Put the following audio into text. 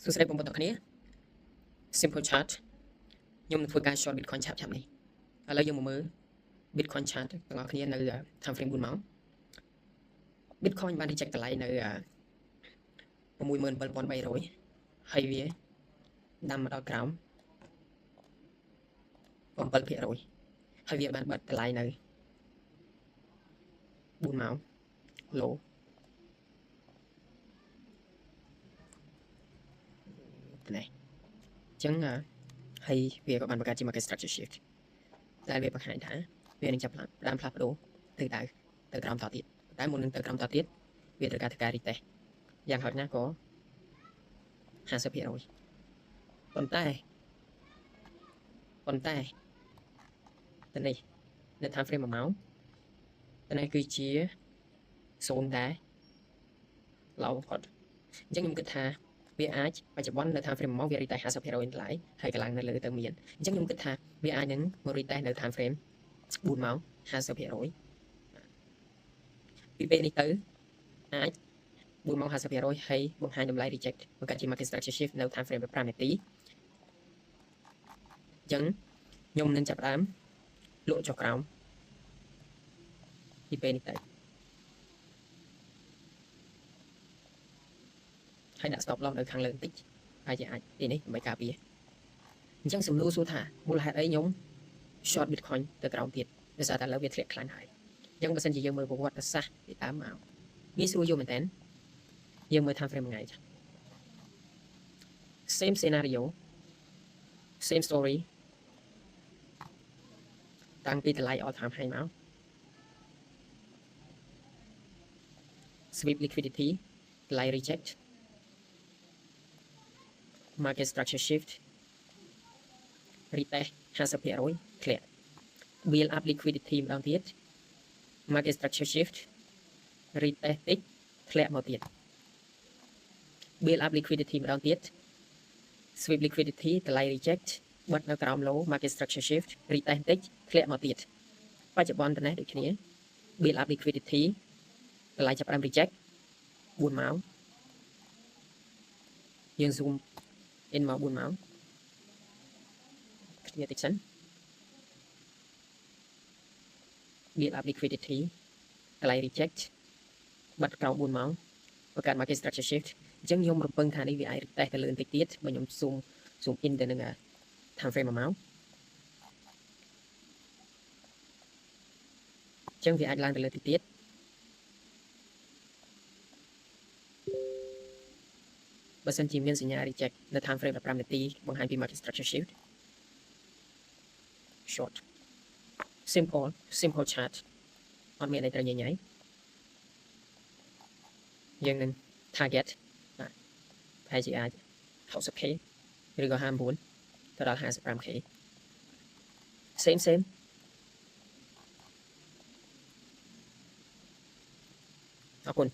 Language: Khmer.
សួស្តីបងប្អូនទាំងគ្នា Simple Chart ខ្ញុំនឹងធ្វើការ short Bitcoin ឆាប់ៗនេះឥឡូវយើងមកមើល Bitcoin chart ទាំងអស់គ្នានៅ time frame 4ម៉ោង Bitcoin បាន reject តម្លៃនៅ 67300 ហើយវាដាំមកដល់ក្រោម 7% ហើយវាបានបិទតម្លៃនៅ 4ម៉ោង low នេះអញ្ចឹងហើយវាក៏បានបង្កើតជា market structure shift ដែលវាបង្ហាញថាវានឹងចាប់ផ្ដើមផ្លាស់ប្ដូរទៅក្រោមតទៀតតែមុននឹងទៅក្រោមតទៀតវាត្រូវការធ្វើការ retest យ៉ាងហោចណាស់ក៏ 50% ប៉ុន្តែទៅនេះនៅ time frame 1ម៉ោងទៅនេះគឺជា zone ដែរ low បំផុតអញ្ចឹងខ្ញុំគិតថាវាអាចបច្ចុប្បន្ននៅ time frame 1ម៉ោងវា retest 50% តម្លៃហើយកន្លងនៅលើទៅមានអញ្ចឹងខ្ញុំគិតថាវាអាចនឹងមក retest នៅ time frame 4ម៉ោង 50% ពីពេលនេះទៅអាច4ម៉ោង 50% ហើយបង្ហាញតម្លៃ reject បង្កើតជា market structure shift នៅ time frame 5នាទីអញ្ចឹងខ្ញុំនឹងចាប់ផ្ដើមលក់ចុះក្រោមពីពេលនេះទៅហើយដាក់ stop loss នៅខាងលើបន្តិចហើយជាអាចទីនេះដើម្បីការពារអញ្ចឹងសំណួរសួរថាមូលហេតុអីខ្ញុំ short Bitcoin ទៅក្រោមទៀតដោយសារតែលើវាធ្លាក់ខ្លាំងហើយអញ្ចឹងបើសិនជាយើងមើលប្រវត្តិសាស្ត្រពីដើមមកងាយស្រួលយល់មែនតើយើងមើល time frame មួយថ្ងៃចា same scenario same story តាំងពីតម្លៃ all time high មក sweep liquidity តម្លៃ reject market structure shift retest 50% ធ្លាក់ build up liquidity ម្ដងទៀត market structure shift retest តិចធ្លាក់មកទៀត build up liquidity ម្ដងទៀត sweep liquidity តម្លៃ reject បិទនៅក្រោម low market structure shift retest តិចធ្លាក់មកទៀតបច្ចុប្បន្នទៅនេះដូចគ្នា build up liquidity តម្លៃចាប់ផ្ដើម reject 4ម៉ោងយើង zoom in មក4ម៉ោងគ្នាតិចសិន build up liquidity តម្លៃ reject បិទក្រោម4ម៉ោងបង្កើត market structure shift អញ្ចឹងខ្ញុំរំពឹងថានេះវាអាច retest ទៅលើបន្តិចទៀតបើខ្ញុំ zoom in ទៅនឹង time frame 1ម៉ោងអញ្ចឹងវាអាចឡើងទៅលើតិចទៀតបើសិនជាមានសញ្ញា reject នៅ time frame 15នាទីបង្ហាញពី market structure shift short simple chart អត់មានអីត្រូវញញ៉ៃយើងនឹង target ប្រហែលជាអាច 60k ឬក៏59ទៅដល់ 55k same អរគុណ